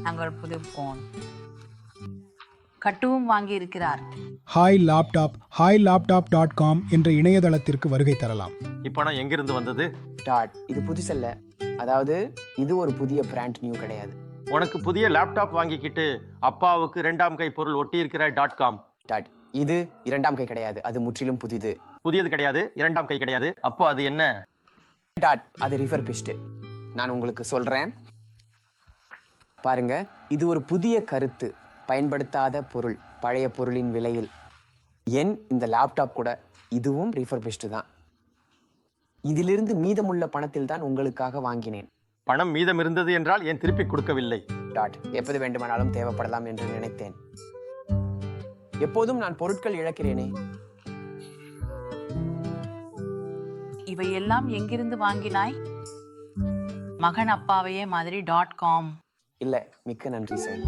நாங்கள் புது போன் கட்டுவும் வாங்கி இருக்கிறார். highlaptop.com என்ற இணையதளத்திற்கு வருகை தரலாம். இப்போ நான் எங்கிருந்து வந்தது? இது புதுசல்ல, அதாவது இது ஒரு புதிய பிராண்ட் நியூ கிடையாது. உனக்கு புதிய லேப்டாப் வாங்கிக்கிட்டு அப்பாவுக்கு 2ஆம் கை பொருள் ஒட்டி இருக்கிற .com. இது 2ஆம் கை கிடையாது, அது முற்றிலும் புதிது. புதியது கிடையாது, 2ஆம் கை கிடையாது. அப்போ அது என்ன? அது ரிஃபர்பிஷ்டு. நான் உங்களுக்கு சொல்றேன் பாருங்க, இது ஒரு புதிய கருத்து, பயன்படுத்தாத பொருள், பழைய பொருளின் விலையில். இந்த லேப்டாப் கூட இதுவும் ரிஃபர்பிஷ்டு தான். இதிலிருந்து மீதமுள்ள பணத்தில் தான் உங்களுக்காக வாங்கினேன். பணம் மீதம் இருந்தது என்றால் ஏன் திருப்பி கொடுக்கவில்லை? எப்போது வேண்டுமானாலும் தேவைப்படலாம் என்று நினைத்தேன். எப்போதும் நான் பொருட்கள் இழக்கிறேனே. இவையெல்லாம் எங்கிருந்து வாங்கினாய்? மகன் அப்பாவையே மாதிரி .com. இல்ல, மிக்க நன்றி சார்.